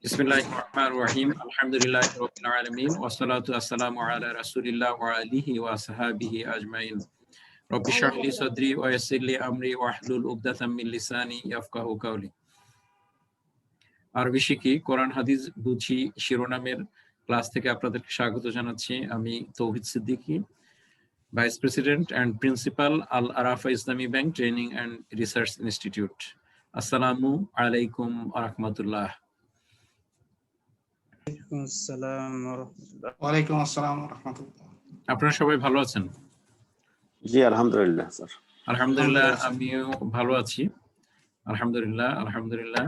Bismillahirrahmanirrahim. Alhamdulillahi rabbil alamin. Wassalatu wassalamu ala rasulillah wa alihi wa sahbihi ajmain. Rabbi shrah li sadri wa yassir li amri wahlul 'uqdatam min lisani yafqahu qawli. আরবি শিখি, কোরআন হাদিস বুঝি শিরোনামের class থেকে আপনাদেরকে স্বাগত জানাচ্ছি। আমি Tauhid Siddiqui, vice president and principal Al Arafa Islami bank training and research institute. আসসালামু আলাইকুম ওয়া রাহমাতুল্লাহ। ওয়ালাইকুম আসসালাম ওয়া রাহমাতুল্লাহ। আপনারা সবাই ভালো আছেন? জি আলহামদুলিল্লাহ স্যার। আলহামদুলিল্লাহ, আমিও ভালো আছি। আলহামদুলিল্লাহ আলহামদুলিল্লাহ।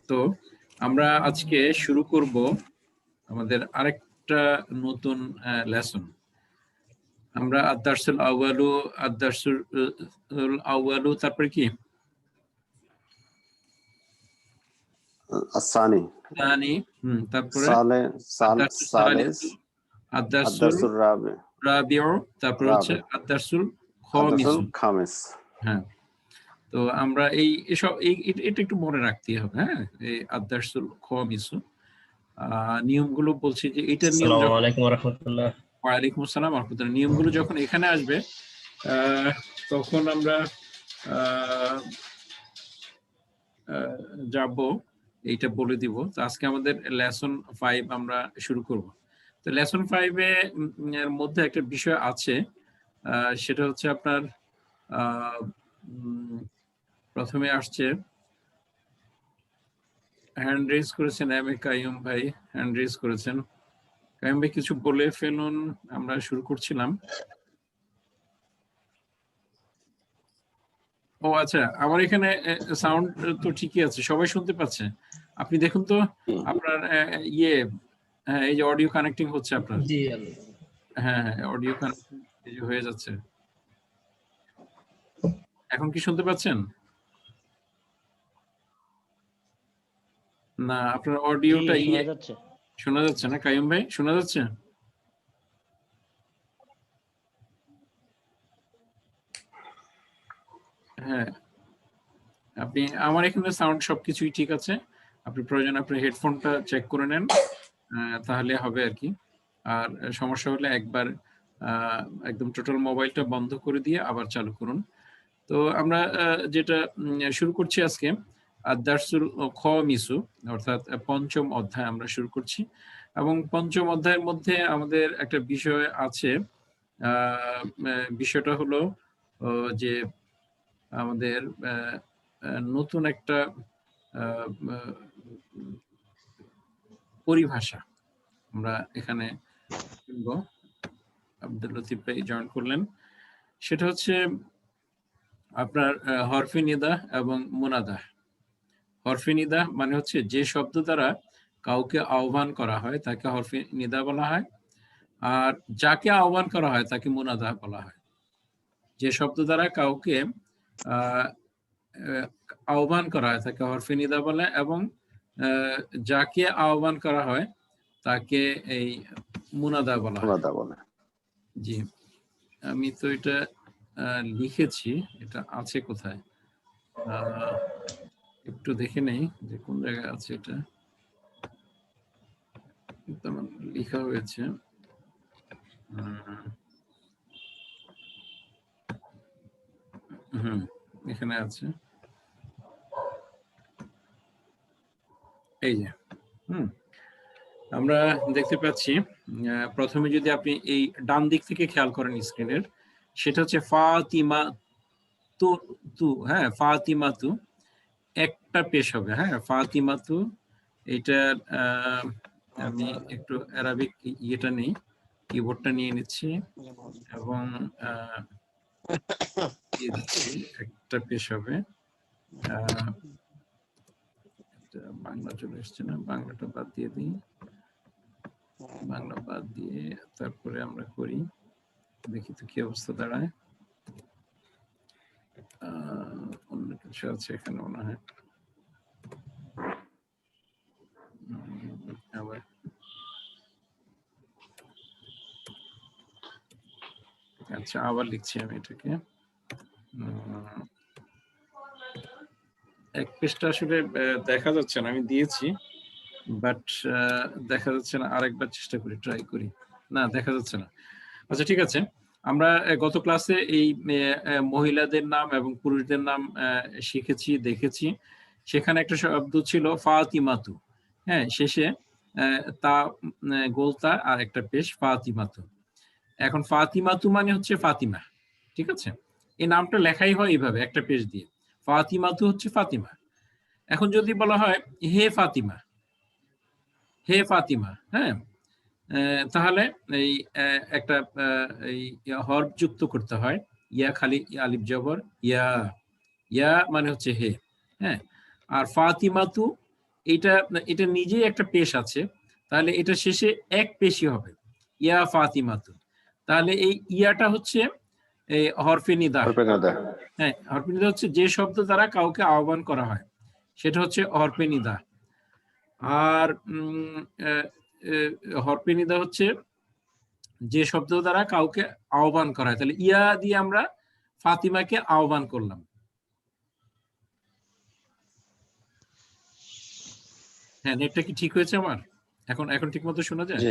তো আমরা আজকে শুরু করব আমাদের আরেকটা নতুন লেসন। আমরা আদ-দারসুল আউয়ালু তারপরে কি আসানি তারপরে আদ-দারসুল রাবিউ, তারপরে হচ্ছে আদ-দারসুল খামিস। হ্যাঁ, তো আমরা এটা একটু মনে রাখতে হবে। হ্যাঁ, এই আদ-দারসুল খামিস নিয়মগুলো বলছি যে এটা নিয়ম। আসসালামু আলাইকুম ওয়া রাহমাতুল্লাহ। ওয়া আলাইকুম আসসালাম ওয়া রাহমাতুল্লাহ। নিয়মগুলো যখন এখানে আসবে তখন আমরা যাব, এইটা বলে দিব। তো আজকে আমাদের লেসন 5 আমরা শুরু করব। তো লেসন 5 এর মধ্যে একটা বিষয় আছে, সেটা হচ্ছে আপনার প্রথমে আসছে হ্যান্ড রেজ করেছেন এম এ কাইয়ুম ভাই, হ্যান্ড রেজ করেছেন। কাইয়ুম ভাই কিছু বলে ফেলুন, আমরা শুরু করছিলাম। ও আচ্ছা, আমার এখানে সাউন্ড তো ঠিকই আছে, সবাই শুনতে পাচ্ছে। আপনি দেখুন তো আপনার হ্যাঁ, এই যে অডিও কানেক্টিং হচ্ছে আপনার। হ্যাঁ, অডিও কানেক্টিং হয়ে যাচ্ছে। এখন কি শুনতে পাচ্ছেন? না, আপনার অডিওটা শোনা যাচ্ছে না। কাইয়ুম ভাই শোনা যাচ্ছে? হ্যাঁ, আপনি, আমার এখানে সাউন্ড সবকিছুই ঠিক আছে। আপনি প্রয়োজন আপনি হেডফোনটা চেক করে নেন, তাহলে হবে আর কি। আর সমস্যা হলে একবার একদম টোটাল মোবাইলটা বন্ধ করে দিয়ে আবার চালু করুন। তো আমরা যেটা শুরু করছি আজকে, আদ-দারসুল খামিসু, অর্থাৎ পঞ্চম অধ্যায় আমরা শুরু করছি। এবং পঞ্চম অধ্যায়ের মধ্যে আমাদের একটা বিষয় আছে। বিষয়টা হলো যে আমাদের নতুন একটা পরিভাষা আমরা এখানে শুনব। আব্দুল লতিফ ভাই জয়েন করলেন। সেটা হচ্ছে আপনার হরফে নিদা এবং মুনাদা। হরফে নিদা মানে হচ্ছে যে শব্দ দ্বারা কাউকে আহ্বান করা হয় তাকে হরফে নিদা বলা হয়, আর যাকে আহ্বান করা হয় তাকে মুনাদা বলা হয়। যে শব্দ দ্বারা কাউকে আহ্বান করা হয় তাকে হরফে নিদা বলে, এবং যাকে আহ্বান করা হয় তাকে এই মুনাদা বলা হয়। জি, আমি তো এটা লিখেছি, এটা আছে কোথায় একটু দেখে নেই যে কোন জায়গায় আছে। এটা তেমন লেখা হয়েছে। এখানে আছে, এই যে। আমরা দেখতে পাচ্ছি প্রথমে যদি আপনি এই ডান দিক থেকে খেয়াল করেন স্ক্রিনের, সেটা হচ্ছে ফাতিমা তু। হ্যাঁ, ফাতিমা তু একটা পেশ হবে। হ্যাঁ, ফাতিমা তু। এটার আমি একটু অ্যারাবিক ইয়েটা নেই, কিবোর্ডটা নিয়ে নিচ্ছি এবং একটা পেশ হবে। বাংলা চলে এসছে না, বাংলাটা বাদ দিয়ে দিই। বাংলা বাদ দিয়ে তারপরে আমরা করি, দেখি তো কি অবস্থা দাঁড়ায়। অন্য কিছু আছে এখানে মনে হয়। আবার আচ্ছা, আবার লিখছি আমি এটাকে। এক পেজটা আসলে দেখা যাচ্ছে না, আমি দিয়েছি বাট দেখা যাচ্ছে না। আরেকবার চেষ্টা করি, ট্রাই করি। না, দেখা যাচ্ছে না। আচ্ছা, ঠিক আছে। আমরা গত ক্লাসে এই মহিলাদের নাম এবং পুরুষদের নাম শিখেছি, দেখেছি। সেখানে একটা শব্দ ছিল ফাতিমাতু। হ্যাঁ, শেষে তা গোলতা আর একটা পেশ ফাতিমাতু। এখন ফাতিমাতু মানে হচ্ছে ফাতিমা, ঠিক আছে? এই নামটা লেখাই হয় এইভাবে একটা পেশ দিয়ে। ফাতিমাতু হচ্ছে ফাতিমা। এখন যদি বলা হয় হে ফাতিমা, হে ফাতিমা, হ্যাঁ, তাহলে এই একটা এই হরফ যুক্ত করতে হয়। ইয়া খালি আলিফ জবর ইয়া, ইয়া মানে হচ্ছে হে, হ্যাঁ। আর ফাতিমাতু এটা এটা নিজেই একটা পেশ আছে, তাহলে এটা শেষে এক পেশই হবে, ইয়া ফাতিমাতু। তাহলে এই ইয়াটা হচ্ছে এই হরফে নিদা। হ্যাঁ, হরফে নিদা হচ্ছে যে শব্দ দ্বারা কাউকে আহ্বান করা হয়, সেটা হচ্ছে হরফে নিদা। আর হরফে নিদা হচ্ছে যে শব্দ দ্বারা কাউকে আহ্বান করা হয়। তাহলে ইয়া দিয়ে আমরা ফাতিমাকে আহ্বান করলাম। হ্যাঁ, নেটটা কি ঠিক হয়েছে আমার? এখন ঠিক মতো শোনা যায়?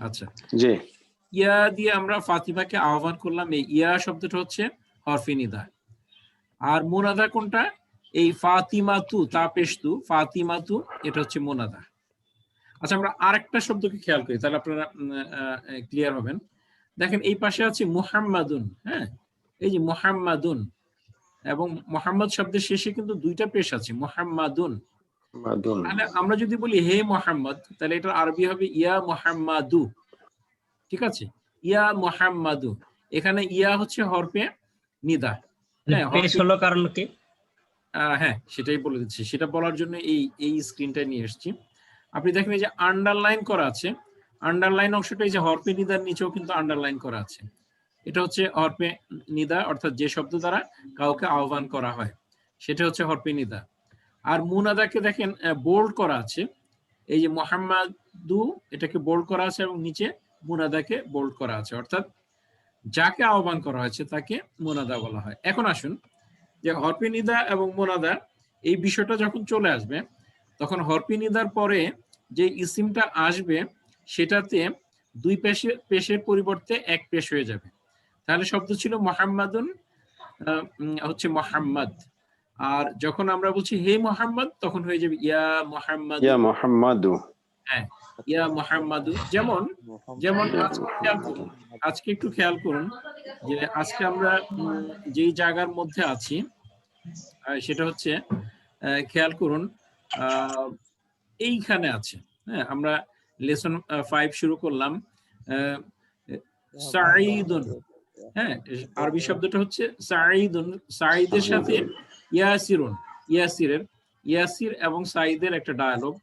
আচ্ছা, জি। ইয়া দিয়ে আমরা ফাতিমাকে আহ্বান করলাম, এই ইয়া শব্দটা হচ্ছে হরফে নিদা। আর মুনাদা কোনটা? এই ফাতিমাতু, তা পেশতু, ফাতিমাতু, এটা হচ্ছে মুনাদা। আচ্ছা, আমরা আরেকটা শব্দকে খেয়াল করি, তাহলে আপনারা ক্লিয়ার হবেন। দেখেন, এই পাশে আছে মুহাম্মাদুন। হ্যাঁ, এই যে মুহাম্মাদুন, এবং মোহাম্মদ শব্দের শেষে কিন্তু দুইটা পেশ আছে, মুহাম্মাদুন। তাহলে আমরা যদি বলি হে মোহাম্মদ, তাহলে এটা আরবি হবে ইয়া মুহাম্মাদু, ঠিক আছে? ইয়া মুহাম্মাদু। এখানে ইয়া হচ্ছে হরফে নিদা। হ্যাঁ, পেশ হলো কারণ কি? হ্যাঁ, সেটাই বলে দিচ্ছি। সেটা বলার জন্য এই স্ক্রিনটা নিয়ে এসেছি। আপনি দেখেন, এই যে আন্ডারলাইন করা আছে, আন্ডারলাইন অংশটা এই যে হরফে নিদার নিচেও কিন্তু আন্ডারলাইন করা আছে। এটা হচ্ছে হরফে নিদা, অর্থাৎ যে শব্দ দ্বারা কাউকে আহ্বান করা হয়, সেটা হচ্ছে হরফে নিদা। আর মুনাদাকে দেখেন বোল্ড করা আছে, এই যে মুহাম্মাদু, এটাকে বোল্ড করা আছে এবং নিচে মুনাদাকে বোল্ড করা আছে, অর্থাৎ যাকে আহ্বান করা হয়েছে তাকে মুনাদা বলা হয়। এখন আসুন, যে হরফে নিদা এবং মুনাদা এই বিষয়টা যখন চলে আসবে, তখন হরফে নিদার পরে যে ইসিমটা আসবে সেটাতে দুই পেশের পরিবর্তে এক পেশ হয়ে যাবে। তাহলে শব্দ ছিল মুহাম্মাদুন, হচ্ছে মুহাম্মদ। আর যখন আমরা বলছি হে মুহাম্মদ, তখন হয়ে যাবে ইয়া মুহাম্মাদু। ইয়া মুহাম্মাদু। হ্যাঁ, ইয়া মুহাম্মাদু। যেমন আজকে একটু খেয়াল করুন, যে আজকে আমরা যেই জায়গার মধ্যে আছি সেটা হচ্ছে, খেয়াল করুন, এইখানে আছে। হ্যাঁ, আমরা লেসন 5 শুরু করলাম, সাঈদুন। হ্যাঁ, আরবি শব্দটা হচ্ছে সাঈদুন। সাঈদের সাথে ইয়াসিরুন, ইয়াসির এবং সাঈদের একটা ডায়ালগ,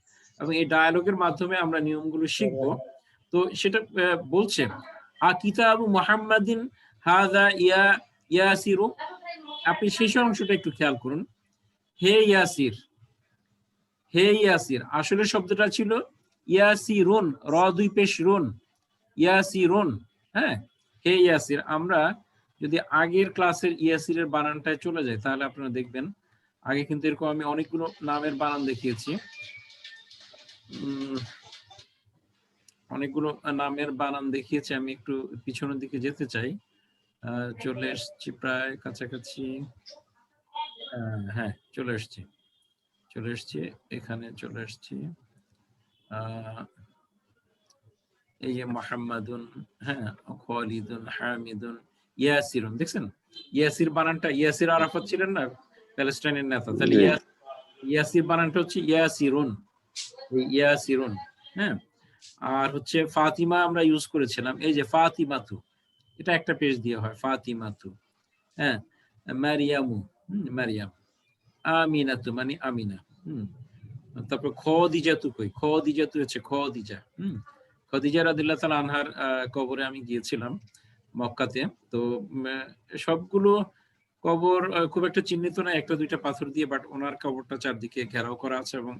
এবং এই ডায়ালগের মাধ্যমে আমরা নিয়মগুলো শিখব। তো সেটা বলছে কিতাবু মুহাম্মাদিন হাযা ইয়াসিরু। আপনি শেষ অংশটা একটু খেয়াল করুন, হে ইয়াসির, হে ইয়াসির। আসলে শব্দটা ছিল ইয়াসিরুন, র দুই পেশ রুন, ইয়াসিরুন। হ্যাঁ, হে ইয়াসির। আমরা যদি আগের ক্লাসের ইয়াসিরের বানানটায় চলে যাই, তাহলে আপনারা দেখবেন আগে কিন্তু এরকম আমি অনেকগুলো নামের বানান দেখিয়েছি। অনেকগুলো নামের বানান দেখিয়েছি। আমি একটু পিছনের দিকে যেতে চাই, চলে এসছি প্রায় কাছাকাছি। হ্যাঁ, চলে এসছি, এখানে চলে এসছি। এই যে মুহাম্মাদুন, হ্যাঁ, খালিদুন, হামিদুন, ইয়াসিরুন। দেখছেন ইয়াসির বানানটা? ইয়াসির আরাফাত ছিলেন না, প্যালেস্টাইনের নেতা? তাহলে ইয়াসির বানানটা হচ্ছে ইয়াসিরুন, ইয়াসিরুন। হ্যাঁ, আর হচ্ছে ফাতিমা আমরা ইউজ করেছিলাম, এই যে ফাতিমাতু, এটা একটা পেজ দিয়ে হয়, ফাতিমাতু। হ্যাঁ, মারিয়ামু, মারিয়াম। আমিনাতু মানে আমিনা। তারপর খদিজাতু, কই খদিজাতু হচ্ছে খদিজা। খদিজা রাদিয়াল্লাহু তাআলা আনহার কবরে আমি গিয়েছিলাম মক্কাতে। তো সবগুলো কবর খুব একটা চিহ্নিত না, একটা দুইটা পাথর দিয়ে, বাট ওনার কবরটা চারদিকে ঘেরাও করা আছে এবং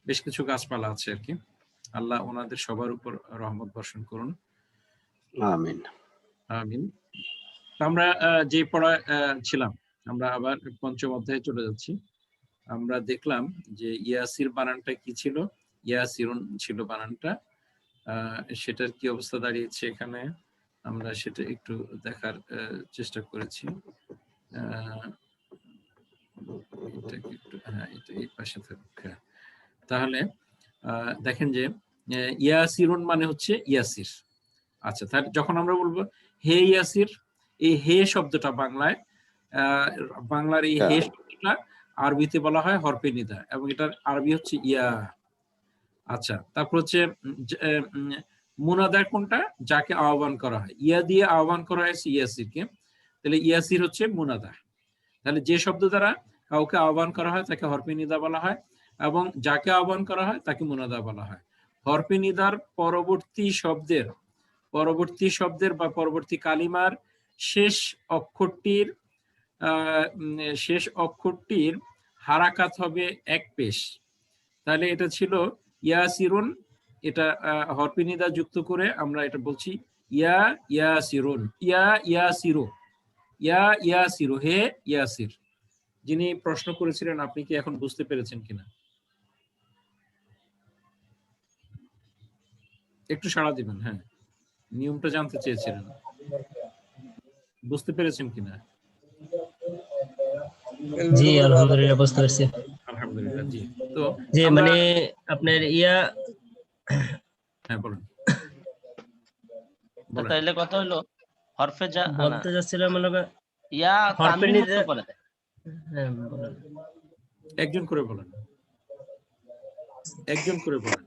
বেশ কিছু গাছপালা আছে আর কি। আল্লাহ ওনাদের সবার উপর রহমত বর্ষণ করুন, আমিন আমিন। তো আমরা যে পড়ায় ছিলাম, আমরা আবার পঞ্চম অধ্যায়ে চলে যাচ্ছি। আমরা দেখলাম যে ইয়াসির বানানটা কি ছিল, ইয়াসিরুন ছিল বানানটা। সেটার কি অবস্থা দাঁড়িয়েছে এখানে আমরা সেটা একটু দেখার চেষ্টা করেছি। এটা এই পাশে থাকুক। তাহলে দেখেন যে ইয়াসিরুন মানে হচ্ছে ইয়াসির। আচ্ছা, তাহলে যখন আমরা বলবো হে ইয়াসির, এই হে শব্দটা বাংলার এই হে শব্দটা আরবিতে বলা হয় হরফে নিদা, এবং এটার আরবি হচ্ছে ইয়া। আচ্ছা, তারপর হচ্ছে মুনাদা কোনটা, যাকে আহ্বান করা হয়, ইয়া দিয়ে আহ্বান করা হয়েছে ইয়াসিরকে, তাহলে ইয়াসির হচ্ছে মুনাদা। তাহলে যে শব্দ দ্বারা কাউকে আহ্বান করা হয় তাকে হরফে নিদা বলা হয়, এবং যাকে আহ্বান করা হয় তাকে মুনাদা বলা হয়। হরফে নিদার পরবর্তী শব্দের বা পরবর্তী কালিমার শেষ অক্ষরটির হারাকাত হবে এক পেশ। তাহলে এটা ছিল ইয়াসিরুন, এটা হরফে নিদা যুক্ত করে আমরা এটা বলছি ইয়া ইয়াসিরুন, ইয়া ইয়াসিরু, ইয়া ইয়াসিরু, হে ইয়াসির। যিনি প্রশ্ন করেছিলেন আপনি কি এখন বুঝতে পেরেছেন কিনা, একটু সাড়া দিবেন। হ্যাঁ, নিয়মটা জানতে চেয়েছিলেন, বুঝতে পেরেছেন কিনা? জি আলহামদুলিল্লাহ বুঝতে পারছি। আলহামদুলিল্লাহ। জি, তো জি মানে আপনার ইয়া, হ্যাঁ বলুন। তাইলে কথা হলো হরফে যা বলতে যাচ্ছিলাম মনে করেন ইয়া হরফে তানবিন নিদা, মুক্ত করে দেয়। হ্যাঁ বলেন। একজন করে বলেন, একজন করে বলেন।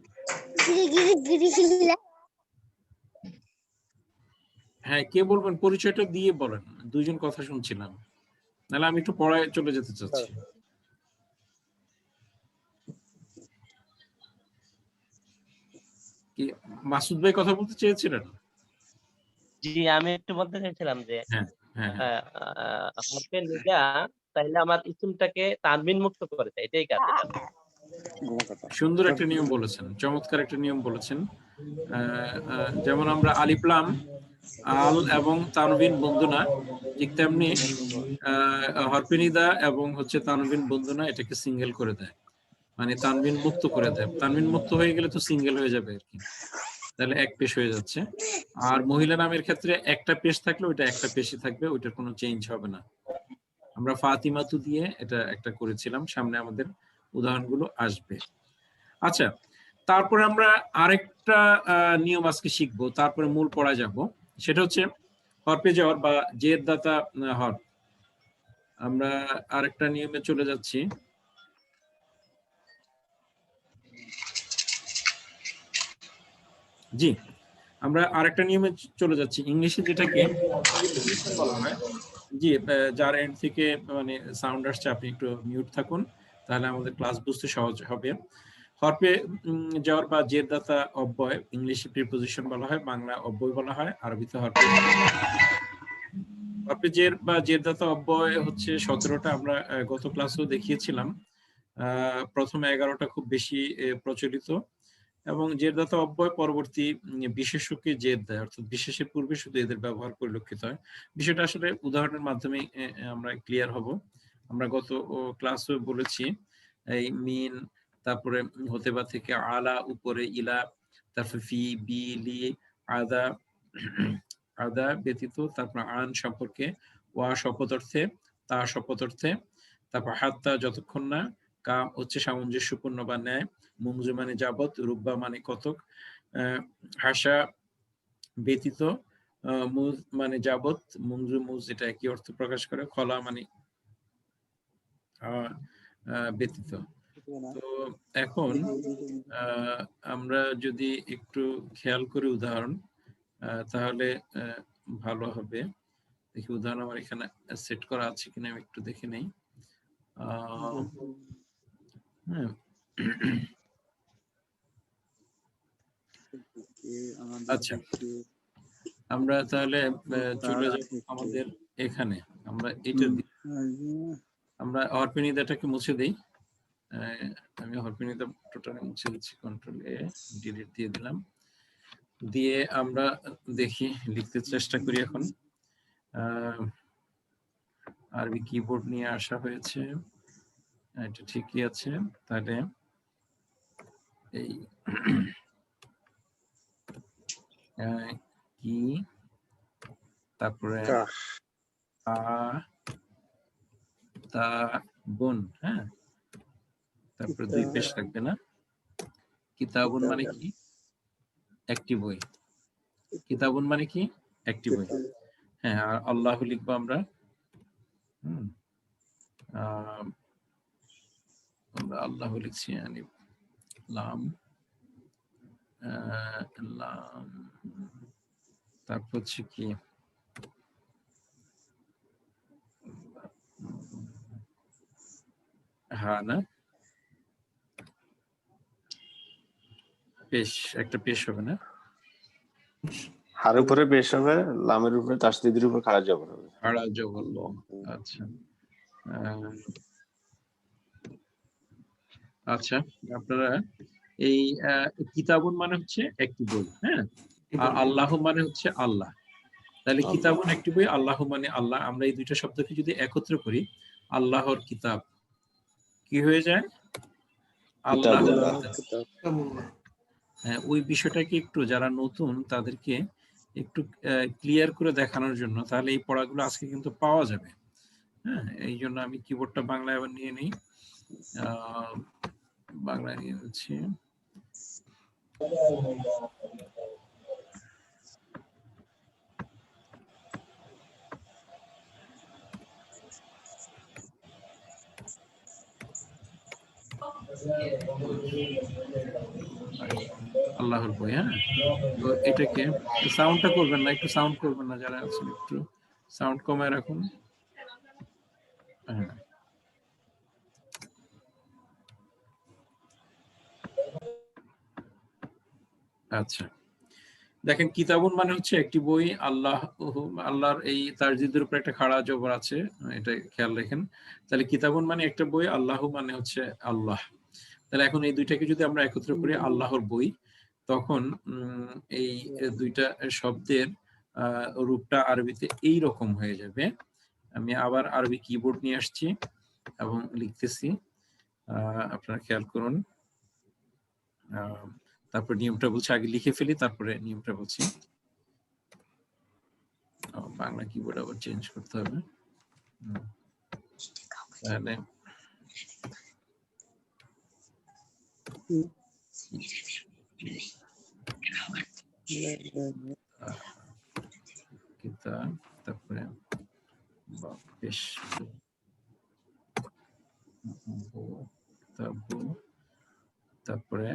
হ্যাঁ, কে বলবেন, পরিচয়টা দিয়ে বলেন, দুইজন কথা শুনছিলাম, নাহলে আমি একটু পড়ায় চলে যেতে চাচ্ছি। কি মাসুদ ভাই কথা বলতে চেয়েছিলেন? জি, আমি একটু বলতে চাইছিলাম যে হ্যাঁ হ্যাঁ, হরফে নিদা তাইলে আমার ইসমটাকে তানবিন মুক্ত করে দেয়, এটাই কাজ। সুন্দর একটা নিয়ম বলেছেন, চমৎকার একটা নিয়ম বলেছেন। যেমন আমরা আলিফ লাম আল এবং তানবিন বন্ধু না, ঠিক তেমনি হরফে নিদা এবং হচ্ছে তানবিন বন্ধু না, এটাকে সিঙ্গেল করে দেয়, মানে তানবিন মুক্ত করে দেয়। তানবিন মুক্ত হয়ে গেলে তো সিঙ্গেল হয়ে যাবে আর কি, তাহলে এক পেশ হয়ে যাচ্ছে। আর মহিলা নামের ক্ষেত্রে একটা পেশ থাকলে ওইটা একটা পেশই থাকবে, ওইটার কোনো চেঞ্জ হবে না। আমরা ফাতিমাতু দিয়ে এটা একটা করেছিলাম, সামনে আমাদের উদাহরণগুলো আসবে। আচ্ছা, তারপরে আমরা আরেকটা নিয়ম আজকে শিখবো, তারপরে মূল পড়া যাব। সেটা হচ্ছে হরফে জর বা জের দাতা হরফ। আমরা আরেকটা নিয়মে চলে যাচ্ছি। জি, আমরা আরেকটা নিয়মে চলে যাচ্ছি, ইংলিশে যেটাকে বলা হয়। জি, যার এন্ড থেকে মানে সাউন্ড আসছে আপনি একটু মিউট থাকুন, তাহলে আমাদের ক্লাস বুঝতে সহজ হবে। হরফে জর বা জের দাতা অব্যয়, ইংলিশে প্রিপোজিশন বলা হয়, বাংলা অব্যয় বলা হয়, আরবিতে হরফে জের বা জের দাতা অব্যয় হচ্ছে 17টা। আমরা গত ক্লাসেও দেখিয়েছিলাম। প্রথমে 11টা খুব বেশি প্রচলিত, এবং জের দাতা অব্যয় পরবর্তী বিশেষ্যকে জের দেয়, অর্থাৎ বিশেষের পূর্বে শুধু এদের ব্যবহার পরিলক্ষিত হয়। বিষয়টা আসলে উদাহরণের মাধ্যমে আমরা ক্লিয়ার হব। আমরা গত ক্লাসে বলেছি এই মিন, তারপরে হতে বা থেকে আলা, উপরে ইলা, তারপরে ফি, বি, লি, আদা, আদা ব্যতীত, তারপর আন সম্পর্কে, ওয়া শপথ অর্থে, তা শপথ অর্থে, তারপর হাত্তা যতক্ষণ না, কাম হচ্ছে সামঞ্জস্যপূর্ণ বা ন্যায়, মুংজু মানে যাবত, রুব্বা মানে কতক, হাসা ব্যতীত, মুজ মানে যাবত, মুংজু মুজ এটা একই অর্থ প্রকাশ করে, খলা মানে ব্যতীত। তো এখন আমরা যদি একটু খেয়াল করি উদাহরণ, তাহলে ভালো হবে। দেখি উদাহরণ আমার এখানে সেট করা আছে কিনা, আমি একটু দেখে নেই। হ্যাঁ, আচ্ছা, আমরা তাহলে চলে যাব আমাদের এখানে। আমরা এটা আমরা হরফে নিদাটাকে মুছে দেই। আমি হরফে নিদা টোটালি মুছে দিচ্ছি, কন্ট্রোল এ, ডিলিট দিয়ে দিলাম। দিয়ে আমরা দেখি, লিখতে চেষ্টা করি এখন। আরবি কিবোর্ড নিয়ে আসা হয়েছে, এটা ঠিকই আছে। তাহলে এই কি, তারপরে তা বোন, হ্যাঁ, তারপরে দুই পেশ লাগবে না। কিতাবুন মানে কি? একটি বই। কিতাবুন মানে কি? একটি বই। হ্যাঁ, আর আল্লাহ লিখবো আমরা। আমরা আল্লাহ লিখছি, লাম লাম, তারপর হচ্ছে কি হ্যাঁ না, পেশ, একটা পেশ হবে না? হার উপরে পেশ হবে, লামের উপরে তাসদিদের উপর খাড়া জবর হবে। খাড়া জবর ল। আচ্ছা, আচ্ছা, আপনারা এই কিতাবুন মানে হচ্ছে একটি বই, হ্যাঁ, আর আল্লাহ মানে হচ্ছে আল্লাহ। তাহলে কিতাবুন একটি বই, আল্লাহ মানে আল্লাহ। আমরা এই দুইটা শব্দকে যদি একত্র করি, আল্লাহর কিতাব কি হয়ে যায়? আল্লাহ। হ্যাঁ, ওই বিষয়টাকে একটু যারা নতুন তাদেরকে একটু ক্লিয়ার করে দেখানোর জন্য, তাহলে এই পড়াগুলো আজকে কিন্তু পাওয়া যাবে। হ্যাঁ, এই জন্য আমি কিবোর্ডটা বাংলায় আবার নিয়ে নিই, বাংলায় নিয়ে নিচ্ছি। আল্লাহর বই, হ্যাঁ। তো এটাকে সাউন্ডটা করবেন না, একটু সাউন্ড করবেন না যারা আছেন, একটু সাউন্ড কমায় রাখুন। হ্যাঁ, আচ্ছা, দেখেন কিতাবুন মানে হচ্ছে একটি বই, আল্লাহ, আল্লাহর এই তারজিদের উপর একটা খাড়া জবর আছে, এটা খেয়াল রাখেন। তাহলে কিতাবুন মানে একটা বই, আল্লাহ মানে হচ্ছে আল্লাহ। তাহলে এখন এই দুইটাকে যদি আমরা একত্র করি আল্লাহর বই, তখন এই দুইটা শব্দের রূপটা আরবিতে এই রকম হয়ে যাবে। আমি আবার আরবি কিবোর্ড নিয়ে আসছি এবং লিখতেছি, আপনারা খেয়াল করুন। তারপর নিয়মটা বলছি, আগে লিখে ফেলি তারপরে নিয়মটা বলছি। বাংলা কিবোর্ড আবার চেঞ্জ করতে হবে। তাহলে কিতাব, তারপরে পেশ, তারপরে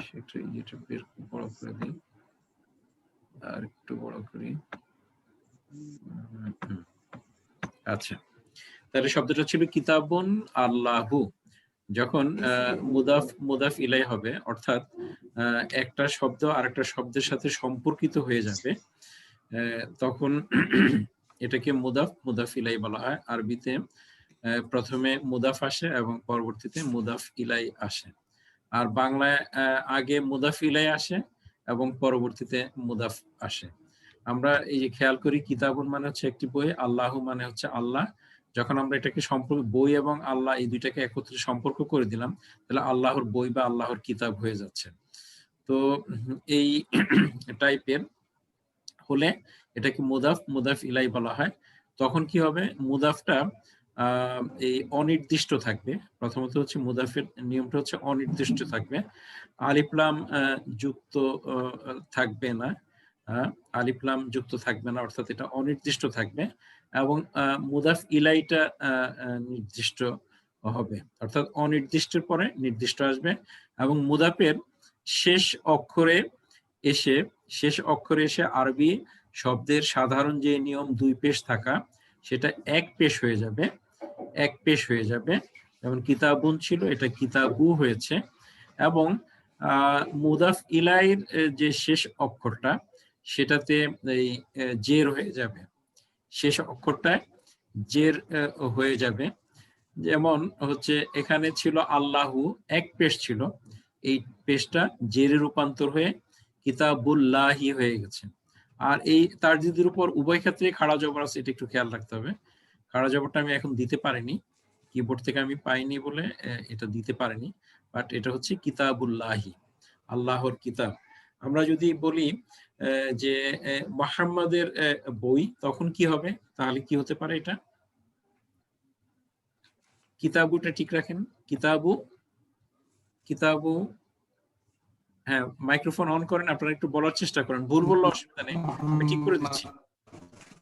সেটা বের বড় করে দিই, আর একটু বড় করি। আচ্ছা, তাহলে শব্দটা ছিল কিতাবুন আল্লাহু। যখন মুদাফ ইলাই হবে, অর্থাৎ একটা শব্দ আরেকটা শব্দের সাথে সম্পর্কিত হয়ে যাবে, তখন এটাকে মুদাফ ইলাই বলা হয়। আরবিতে প্রথমে মুদাফ আসে এবং পরবর্তীতে মুদাফ ইলাই আসে। আর বাংলায় আগে মুদাফ ইলাই আসে এবং পরবর্তীতে মুদাফ আসে। আমরা এই যে খেয়াল করি, কিতাবুন মানে হচ্ছে একটি বই, আল্লাহ মানে হচ্ছে আল্লাহ। যখন আমরা এটাকে সম্পর্ক, বই এবং আল্লাহ এই দুইটাকে একত্রে সম্পর্ক করে দিলাম, তাহলে আল্লাহর বই বা আল্লাহর কিতাব হয়ে যাচ্ছে। তো এই টাইপের হলে এটাকে মুদাফ ইলাই বলা হয়। তখন কি হবে, মুদাফটা এই অনির্দিষ্ট থাকবে। প্রথমত হচ্ছে মুদাফের নিয়মটা হচ্ছে অনির্দিষ্ট থাকবে, আলিফ লাম যুক্ত থাকবে না, আলিফ লাম যুক্ত থাকবে না, অর্থাৎ এটা অনির্দিষ্ট থাকবে। এবং মুদাফ ইলাইটা নির্দিষ্ট হবে, অর্থাৎ অনির্দিষ্টের পরে নির্দিষ্ট আসবে, এবং মুদাফের শেষ অক্ষরে এসে আরবি শব্দের সাধারণ যে নিয়ম দুই পেশ থাকা সেটা এক পেশ হয়ে যাবে। যেমন কিতাবুন ছিল, এটা কিতাবু হয়েছে। এবং মুদাফ ইলাইর যে শেষ অক্ষরটা সেটাতে এই জের হয়ে যাবে, শেষ অক্ষরটায় জের হয়ে যাবে। যেমন হচ্ছে এখানে ছিল আল্লাহু, এক পেশ ছিল, এই পেশটা জেরে রূপান্তর হয়ে কিতাবুল্লাহি হয়ে গেছে। আর এই তারজিদের উপর উভয় ক্ষেত্রে খাড়া জবর আছে, এটা একটু খেয়াল রাখতে হবে। খাড়া জবরটা আমি এখন দিতে পারিনি, কিবোর্ড থেকে আমি পাইনি বলে এটা দিতে পারিনি, বাট এটা হচ্ছে কিতাবুল্লাহি, আল্লাহর কিতাব। আমরা যদি বলি যে মুহাম্মাদের বই, তখন কি হবে? তাহলে কি হতে পারে? এটা কিতাবুটা ঠিক রাখেন, কিতাবু। হ্যাঁ, মাইক্রোফোন অন করেন, আপনারা একটু বলার চেষ্টা করেন, ভুল বললে অসুবিধা নেই, আমি ঠিক করে দিচ্ছি।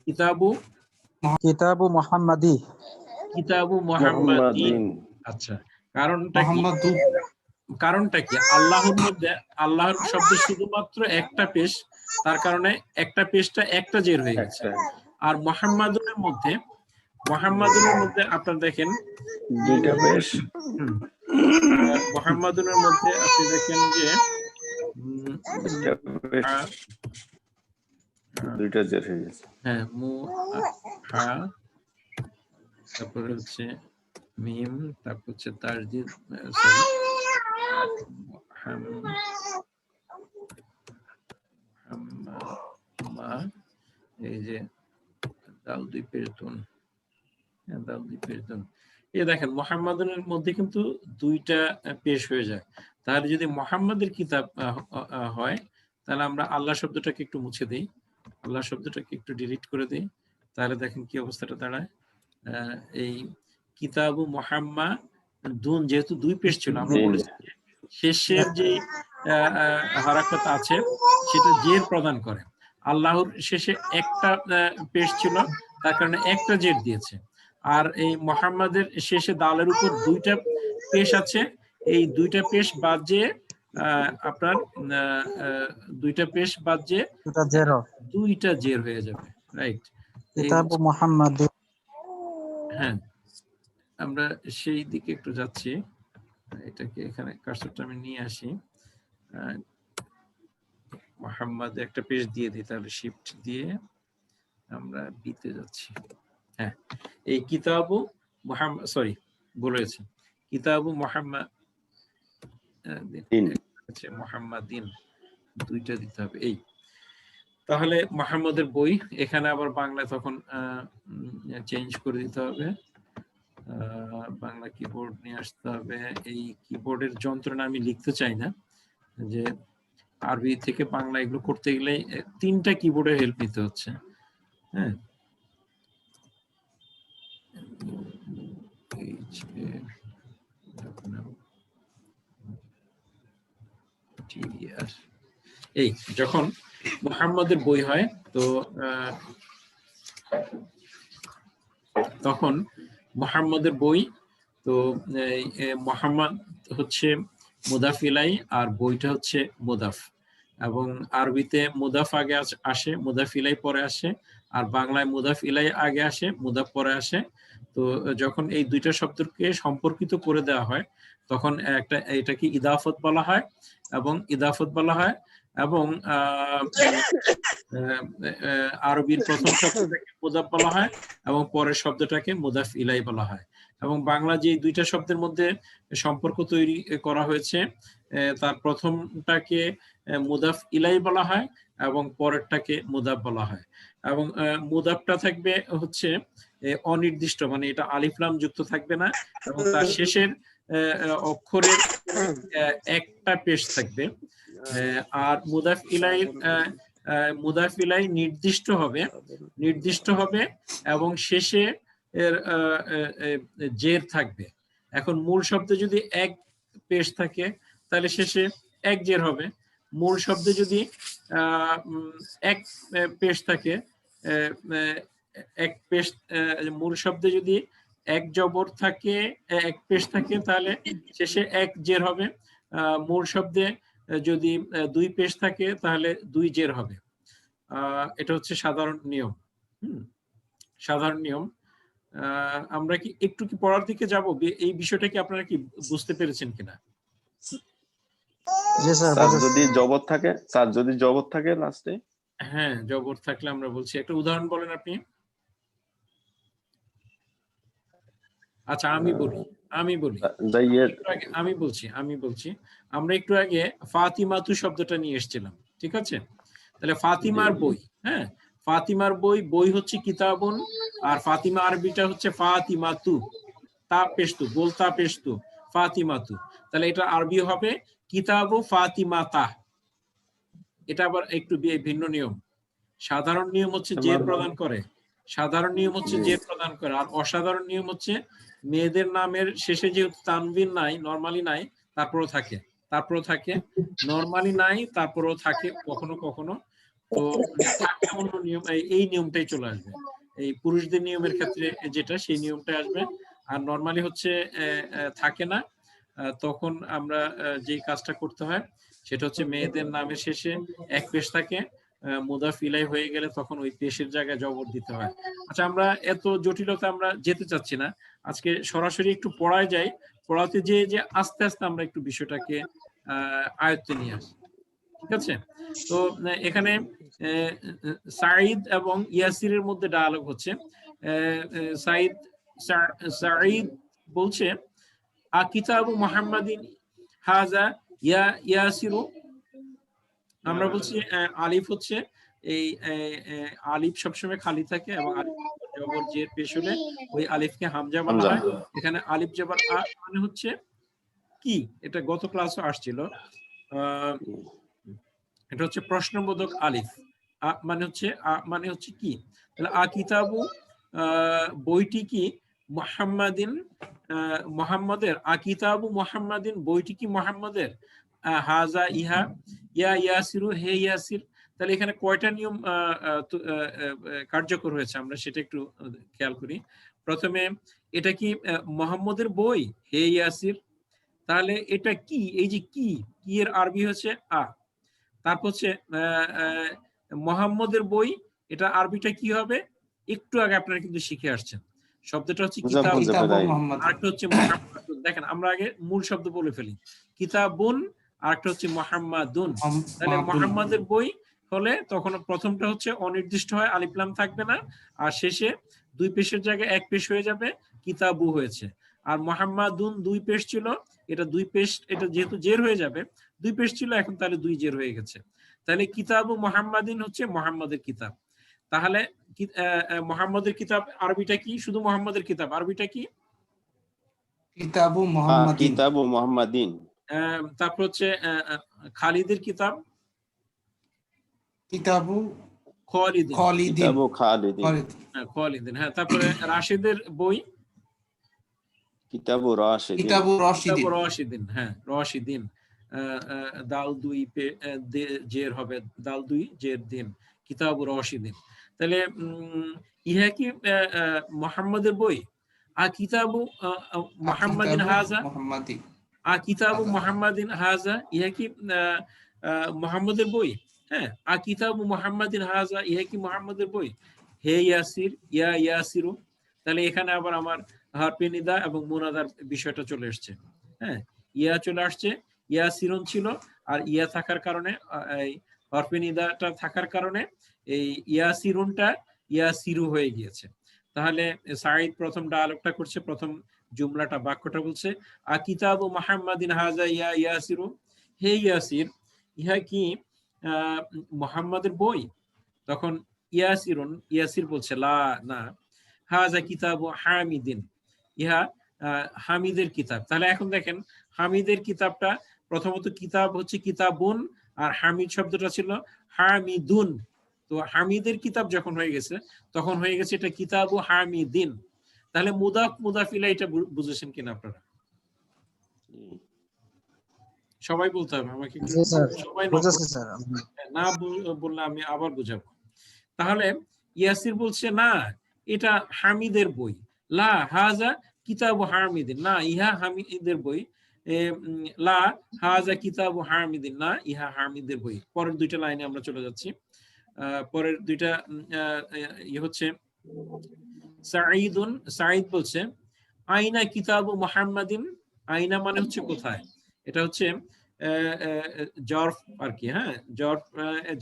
কিতাবু মুহাম্মাদি। আচ্ছা, কারণটা কি? আল্লাহর মধ্যে আল্লাহর শব্দ শুধুমাত্র একটা পেশ, তার কারণে একটা পেশটা একটা জের হয়ে গেছে। আর মুহাম্মাদুনের মধ্যে আপনারা দেখেন দুইটা পেশ। মুহাম্মাদুনের মধ্যে আপনি দেখেন যে দুইটা জের হয়ে গেছে। হ্যাঁ, তারপরে হচ্ছে মিম, তারপর হচ্ছে তারজিদ, এই যে দাল দুই পেরতুন, এই দেখেন মুহাম্মাদের মধ্যে কিন্তু দুইটা পেশ হয়ে যায়। তাহলে যদি মুহাম্মাদের কিতাব হয়, তাহলে আমরা আল্লাহ শব্দটাকে একটু মুছে দিই, আল্লাহ শব্দটাকে একটু ডিলিট করে দিই, তাহলে দেখেন কি অবস্থাটা দাঁড়ায়। এই কিতাবু মুহাম্মাদুন, যেহেতু দুই পেশ ছিল, আমরা বলেছি শেষের যে হারাকাত আছে সেটা জের প্রদান করে। আল্লাহর শেষে একটা পেশ ছিল, তার কারণে একটা জের দিয়েছে। আর এই মুহাম্মাদের শেষে দালের উপর দুইটা পেশ আছে, এই দুইটা পেশ বাদ যে আপনার দুইটা পেশ বাদ যে দুইটা জের হয়ে যাবে, রাইট? কিতাবু মুহাম্মাদি। হ্যাঁ, আমরা সেই দিকে একটু যাচ্ছি, এটাকে এখানে কার্সরটা আমি নিয়ে আসি, মুহাম্মাদ একটা পেজ দিয়ে দিই, তাহলে শিফট দিয়ে আমরা বিতে যাচ্ছি। হ্যাঁ, এই কিতাবু মুহাম্মাদ, সরি ভুল হয়েছে, কিতাবু মুহাম্মাদিন দুইটা দিতে হবে। এই তাহলে মুহাম্মাদের বই, এখানে আবার বাংলায় তখন চেঞ্জ করে দিতে হবে, বাংলা কিবোর্ড নিয়ে আসতে হবে। এই কিবোর্ডের যন্ত্রণা আমি লিখতে চাই না, যে আরবি থেকে বাংলা এগুলো করতে গেলে তিনটা কিবোর্ডের হেল্প নিতে হচ্ছে। হ্যাঁ, এই যখন মুহাম্মাদের বই হয়, তো তখন মুহাম্মাদের বই, তো মুহাম্মাদ হচ্ছে মুদাফ ইলাই আর বইটা হচ্ছে মুদাফ, এবং আরবিতে মুদাফ আগে আসে, মুদাফ ইলাই পরে আসে, আর বাংলায় মুদাফ ইলাই আগে আসে, মুদাফ পরে আসে। তো যখন এই দুইটা শব্দকে সম্পর্কিত করে দেওয়া হয়, তখন এটাকে ইদাফত বলা হয়, এবং আরবির প্রথম শব্দটাকে মুদাফ বলা হয় এবং পরের শব্দটাকে মুদাফ ইলাই বলা হয়। এবং বাংলা যে দুইটা শব্দের মধ্যে সম্পর্ক তৈরি করা হয়েছে, তার প্রথমটাকে মুদাফ ইলাই বলা হয় এবং পরেরটাকে মুদাফ বলা হয়। এবং মুদাফটা থাকবে হচ্ছে অনির্দিষ্ট, মানে এটা আলিফ লাম যুক্ত থাকবে না, এবং তার শেষের অক্ষরের একটা পেশ থাকবে। আর মুদাফ ইলাই নির্দিষ্ট হবে এবং শেষে এর জের থাকবে। এখন মূল শব্দে যদি এক পেশ থাকে, তাহলে শেষে এক জের হবে। মূল শব্দে যদি এক পেশ থাকে, এক পেশ মূল শব্দে যদি এক জবর থাকে, এক পেশ থাকে, তাহলে শেষে এক জের হবে। মূল শব্দে যদি দুই পেশ থাকে তাহলে দুই জের হবে। এটা হচ্ছে সাধারণ নিয়ম। সাধারণ নিয়ম। আমরা কি একটু কি পড়ার দিকে যাব? এই বিষয়টা কি আপনারা কি বুঝতে পেরেছেন কিনা? জি স্যার, স্যার বুঝেছি। যদি জবর থাকে, স্যার যদি জবর থাকে লাস্টে, হ্যাঁ, জবর থাকলে আমরা বলছি। একটা উদাহরণ বলেন আপনি। আচ্ছা, আমি বলি। জাইয়ের আমি বলছি আমরা একটু আগে ফাতিমাতু শব্দটা নিয়ে এসেছিলাম, ঠিক আছে? তাহলে ফাতিমার বই, হ্যাঁ, ফাতিমার বই হচ্ছে কিতাবুন, আর ফাতিমা আরবিটা হচ্ছে ফাতিমাতু, তা পেশতু, গোলতা পেশতু, ফাতিমাতু। তাহলে এটা আরবি হবে কিতাবু ফাতিমাতা। এটা আবার একটু ভিন্ন নিয়ম। সাধারণ নিয়ম হচ্ছে জের প্রদান করে, আর অসাধারণ নিয়ম হচ্ছে মেয়েদের নামের শেষে যেহেতু তানবিন নাই, নরমালি নাই, তারপরও থাকে, নরমালি নাই, তারপরও থাকে কখনো কখনো। তো থাকে অন্য নিয়ম, এই নিয়মটাই চলে আসবে। এই পুরুষদের নিয়মের ক্ষেত্রে যেটা, সেই নিয়মটাই আসবে। আর নরমালি হচ্ছে থাকে না। তখন আমরা যে কাজটা করতে হয় সেটা হচ্ছে মেয়েদের নামের শেষে এক পেশ থাকে, মুদাফ ইলাই হয়ে গেলে তখন ওই পেশের জায়গায় জবর দিতে হয়। আচ্ছা, আমরা এত জটিলতা আমরা যেতে চাচ্ছি না, আজকে সরাসরি একটু পড়ায় যাই। পড়াতে যে আস্তে আস্তে আমরা একটু বিষয়টাকে আয়ত্তে নিয়ে আসি, ঠিক আছে? তো এখানে সাঈদ এবং ইয়াসিরের মধ্যে ডায়ালগ হচ্ছে। সাঈদ বলছে কিতাবু মুহাম্মাদিন হাযা ইয়া ইয়াসিরু। আমরা বলছি আলিফ হচ্ছে এই আলিফ সবসময় খালি থাকে, এবং আলিফ জবর জের পেশ হলে ওই আলিফকে হামজা বলা হয়। এখানে আলিফ জবর আ মানে হচ্ছে কি, এটা গত ক্লাসে আসছিল। এটা হচ্ছে প্রশ্নবোধক আলিফ। মানে হচ্ছে কি, তাহলে কিতাবু বইটি কি মুহাম্মাদিন, মুহাম্মাদের, কিতাবু মুহাম্মাদিন বইটি কি মুহাম্মাদের, হাজা ইহা, ইয়া ইয়াসিরু হে ইয়াসির। তাহলে এখানে কয়টা নিয়ম কার্যকর হয়েছে আমরা সেটা একটু খেয়াল করি। প্রথমে এটা কি মুহাম্মাদের বই হে ইয়াসির, তাহলে এটা কি, এই যে কি এর আরবি হচ্ছে আ। তারপর হচ্ছে মুহাম্মাদের বই, এটা আরবিটা কি হবে, একটু আগে আপনারা কিন্তু শিখে আসছেন। শব্দটা হচ্ছে কিতাব, আরেকটা হচ্ছে মুহাম্মাদুন। দেখেন আমরা আগে মূল শব্দ বলে ফেলি, কিতাবুন, আরেকটা হচ্ছে মুহাম্মাদুন। তাহলে মুহাম্মাদের বই হলে তখন প্রথমটা হচ্ছে অনির্দিষ্ট হয়, আলিফ লাম থাকবে না, আর শেষে দুই পেশের জায়গায় এক পেশ হয়ে যাবে, কিতাবু হয়েছে। আর মুহাম্মাদুন দুই পেশ ছিল, এটা দুই পেশ, এটা যেহেতু জের হয়ে যাবে, দুই পেশ ছিল, এখন তাহলে দুই জের হয়ে গেছে। তাহলে কিতাবু মুহাম্মাদিন হচ্ছে মুহাম্মাদের কিতাব। তাহলে মুহাম্মাদের কিতাব আরবিটা কি, শুধু মুহাম্মাদের কিতাব আরবিটা কি, কিতাবু মুহাম্মাদিন। তারপর হচ্ছে খালিদের কিতাব, কিতাবু খালিদিন। হ্যাঁ, তারপরে রাশিদের বই কিতাবু রাশিদিন। হ্যাঁ, রাশিদিন, দাল দুই জের হবে, দাল দুই জের দিন, কিতাবু রাশিদিন। তাহলে ইহা কি মুহাম্মাদের বই, কিতাবু মুহাম্মাদিন হাযা, কিতাবু মুহাম্মাদিন হাযা, ইহা কি মুহাম্মাদের বই। হ্যাঁ, কিতাবু মুহাম্মাদিন হাযা, ইহা কি মুহাম্মাদের বই, হে ইয়াসির, ইয়া ইয়াসিরু। তাহলে এখানে আবার আমার হরফে নিদা এবং মুনাদার বিষয়টা চলে আসছে। হ্যাঁ, ইয়া চলে আসছে, ইয়াসিরুন ছিল, আর ইয়া থাকার কারণে, এই হরফে নিদাটা থাকার কারণে এই ইয়াসিরুনটা ইয়াসিরু হয়ে গিয়েছে। তাহলে সাঈদ প্রথম ডায়ালগটা করছে, প্রথম জুমলাটা, বাক্যটা বলছে কিতাবু মুহাম্মাদিন হাযা ইয়া ইয়াসিরু, হে ইয়াসির, ইহা কি মুহাম্মাদের বই। তখন ইয়াসির বলছে লা, না, হাযা কিতাবু হামিদিন, ইহা হামিদের কিতাব। তাহলে এখন দেখেন হামিদের কিতাবটা, প্রথমত কিতাব হচ্ছে কিতাবুন, আর হামিদ শব্দটা ছিল হামিদুন। তো হামিদের কিতাব যখন হয়ে গেছে, তখন হয়ে গেছে এটা কিতাবু হামিদিন। তাহলে মুদাফ ইলাইহি, এটা বুঝেছেন কিনা আপনারা? সবাই বলতে হবে আমাকে, সবাই না বললে আমি আবার বুঝাবো। তাহলে ইয়াসির বলছে না, এটা হামিদের বই। লা হাজা কিতাবু হামিদিন, না ইহা হামিদের বই। লা হাজা কিতাবু হামিদিন, না ইহা হামিদের বই। পরের দুইটা লাইনে আমরা চলে যাচ্ছি। পরের দুইটা হচ্ছে সাঈদুন, সাঈদ বলছে আইনা কিতাবু মুহাম্মাদিন, আইনা মানে হচ্ছে কোথায়, এটা হচ্ছে জরফ আর কি, হ্যাঁ, জরফ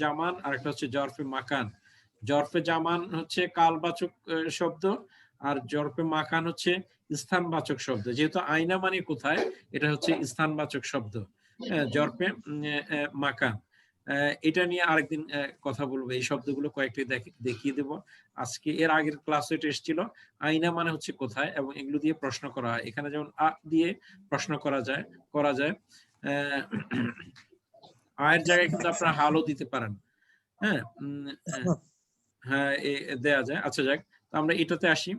জামান, আর একটা হচ্ছে জরফে মাকান। জরফে জামান হচ্ছে কালবাচক শব্দ, আর জরফে মাকান হচ্ছে স্থানবাচক শব্দ। যেহেতু আইনা মানে কোথায়, এটা হচ্ছে স্থানবাচক শব্দ, জরফে মাকান। এটা নিয়ে আরেকদিন কথা বলবো, এই শব্দগুলো কয়েকটি দেখিয়ে দেব। আজকে এর আগের ক্লাসে এটা এসেছিল, আইনা মানে হচ্ছে কোথায়, এবং এগুলো দিয়ে প্রশ্ন করা হয়। এখানে যেমন আ দিয়ে প্রশ্ন করা যায়, আয়ের জায়গায় কিন্তু আপনারা হালও দিতে পারেন, হ্যাঁ, হ্যাঁ দেয়া যায়। আচ্ছা যাক, আমরা এটাতে আসি।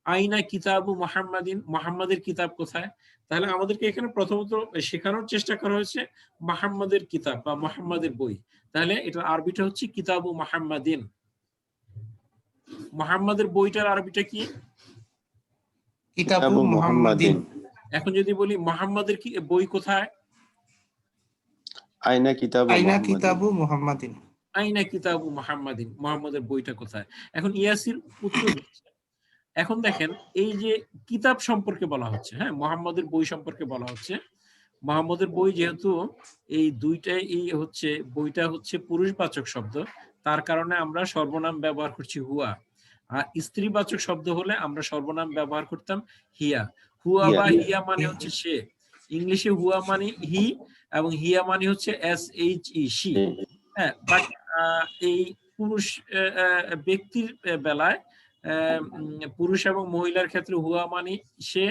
আইনা কিতাবু মুহাম্মাদিন, মুহাম্মাদের কিতাব কোথায়? তাহলে আমাদেরকে এখানে প্রথমত শেখানোর চেষ্টা করা হয়েছে মুহাম্মাদের কিতাব বা মুহাম্মাদের বই। তাহলে এটা আরবিটা হচ্ছে কিতাবু মুহাম্মাদিন। মুহাম্মাদের বইটার আরবিটা কি? কিতাবু মুহাম্মাদিন। এখন যদি বলি মুহাম্মাদের কি বই কোথায়? আইনা কিতাবু আইনা কিতাবু মুহাম্মাদিন। আইনা কিতাবু মুহাম্মাদিন, মুহাম্মাদের বইটা কোথায়? এখন ইয়াসির উত্তর দিচ্ছে। এখন দেখেন, এই যে কিতাব সম্পর্কে বলা হচ্ছে, হ্যাঁ, মুহাম্মাদের বই সম্পর্কে বলা হচ্ছে। মুহাম্মাদের বই যেহেতু এই দুইটাই হচ্ছে, বইটা হচ্ছে পুরুষবাচক শব্দ, তার কারণে আমরা সর্বনাম ব্যবহার করছি হুয়া। আর স্ত্রীবাচক শব্দ হলে আমরা সর্বনাম ব্যবহার করতাম হিয়া। হুয়া বা হিয়া মানে হচ্ছে সে। ইংলিশে হুয়া মানে হি, এবং হিয়া মানে হচ্ছে SHE, শি। হ্যাঁ, বাট এই পুরুষ ব্যক্তির বেলায়, পুরুষ এবং মহিলার ক্ষেত্রে হুয়া মানে সে,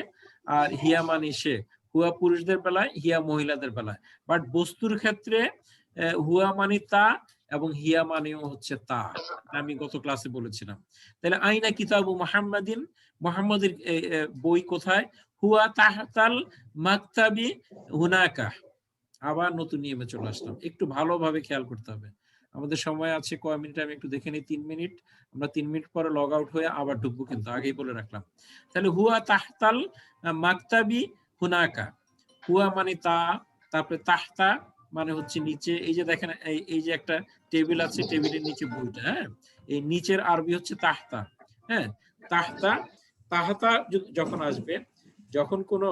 আর হিয়া মানে সে। হুয়া পুরুষদের বেলায়, হিয়া মহিলাদের বেলায়। বাট বস্তুর ক্ষেত্রে হুয়া মানে তা, এবং হিয়া মানেও হচ্ছে তা। আমি গত ক্লাসে বলেছিলাম। তাহলে আইনা কিতাবু মুহাম্মাদিন, মুহাম্মাদের বই কোথায়? হুয়া তাহতাল মাকতাবি হুনাকা। আবার নতুন নিয়মে চলে আসলাম, একটু ভালোভাবে খেয়াল করতে হবে। আমাদের সময় আছে কয় মিনিট, আমি একটু দেখে নিই, 3 মিনিট। আমরা 3 মিনিট পরে লগ আউট হয়ে আবার ঢুকবো, কিন্তু আগেই বলে রাখলাম। তাহলে হুয়া তাহতাল মাকতাবি হুনাকা, হুয়া মানে তা, তারপরে তাহতা মানে হচ্ছে নিচে। এই যে দেখেন, এই যে একটা টেবিল আছে, টেবিলের নিচে বইটা, হ্যাঁ, এই নিচের আরবি হচ্ছে তাহতা। হ্যাঁ, তাহতা, তাহতা যখন আসবে, যখন কোনো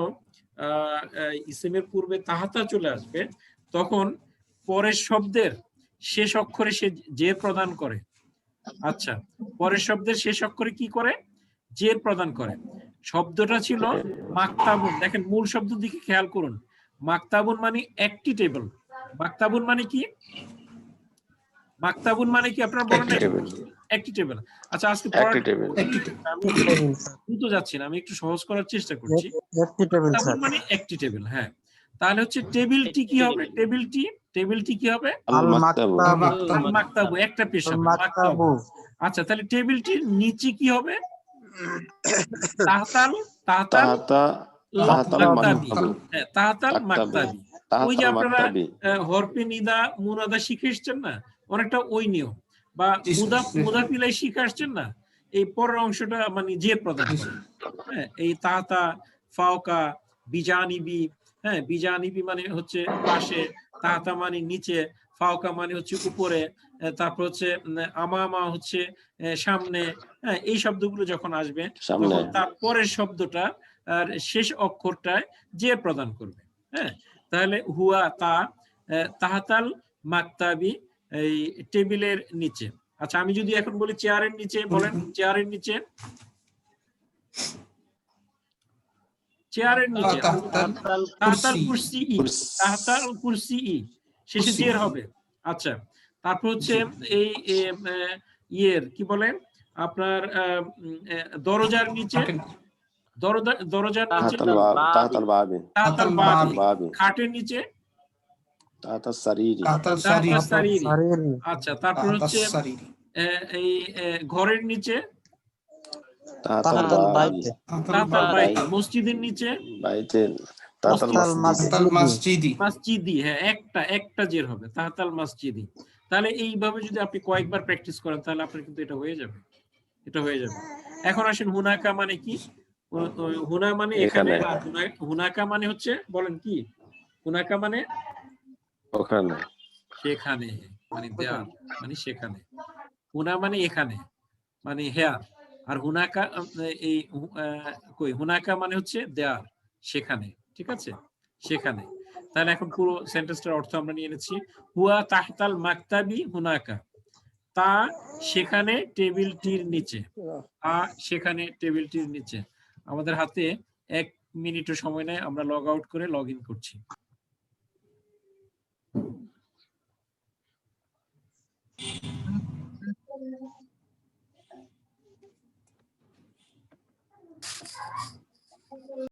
ইসমের পূর্বে তাহাতা চলে আসবে, তখন পরের শব্দের শেষ অক্ষরে সে জের প্রদান করে। আচ্ছা, পরের শব্দের শেষ অক্ষরে কি করে? জের প্রদান করে। শব্দটা ছিল মাকতাবুন। দেখেন মূল শব্দ দিকে খেয়াল করুন। মাকতাবুন মানে একটি টেবিল। মাকতাবুন মানে কি? মাকতাবুন মানে কি আপনারা বলেন? একটি টেবিল। আচ্ছা, আজকে দ্রুত যাচ্ছি না, আমি একটু সহজ করার চেষ্টা করছি। মানে একটি টেবিল, হ্যাঁ। তাহলে হচ্ছে টেবিলটি কি হবে? টেবিলটি কি হবে? আল মাকতাবু, একটা পেশ হবে, মাকতাবু। আচ্ছা, তাহলে টেবিলটির নিচে কি হবে? তাহতাল মাকতাবি। ওই যে আপনারা হরফে নিদা মুনাদা শিখে এসছেন না, অনেকটা ওই নিয়ম। বা মুদাফিলাই শিখে আসছেন না, এই পরের অংশটা মানে যে প্রদান করে। হ্যাঁ, এই তাহতা, ফাওকা, বিজানিবি। হ্যাঁ, বিজানিবি মানে হচ্ছে পাশে, তাহতা মানে নিচে, ফাওকা মানে হচ্ছে উপরে, তারপর হচ্ছে আমামা হচ্ছে সামনে। হ্যাঁ, এই শব্দগুলো যখন আসবে, তখন তার পরের শব্দটা আর শেষ অক্ষরটায় যে প্রদান করবে। হ্যাঁ, তাহলে হুয়া তাহাতাল মাকতাবি, এই টেবিলের নিচে। আচ্ছা, আমি যদি এখন বলি চেয়ারের নিচে, বলেন চেয়ারের নিচে। চেয়ারের নিচে তাহতাল কুরসি, তাহতাল কুরসি, শেষে জের হবে। আচ্ছা, তারপর হচ্ছে এই কি বলেন আপনার দরজার নিচে, দরজার নিচে খাটের নিচে আচ্ছা, তারপর হচ্ছে এই ঘরের নিচে, মসজিদের নিচে মাসজিদি। হ্যাঁ, একটা জের হবে, তাহতাল মাসজিদি। তাহলে এইভাবে যদি আপনি কয়েকবার প্র্যাকটিস করেন, তাহলে আপনার কিন্তু এটা হয়ে যাবে। এখন আসেন হুনাকা মানে কি? হুনা মানে এখানে, এখানে। আর হুনাকা মানে হচ্ছে, বলেন কি? হুনাকা মানে ওখানে। সেখানে, মানে দেয়ার, মানে সেখানে। হুনা মানে এখানে, মানে হেয়ার। আর হুনাকা এই কই হুনাকা মানে হচ্ছে দেয়ার, সেখানে। ঠিক আছে, সেখানে। তাহলে এখন পুরো সেন্টেন্সটার অর্থ আমরা নিয়ে নিচ্ছি। হুয়া তাহতাল মাকতাবি হুনাকা। তা সেখানে টেবিলটির নিচে। তা সেখানে টেবিলটির নিচে। আমাদের হাতে 1 মিনিটও সময় নেই, আমরা লগ আউট করে লগ ইন করছি।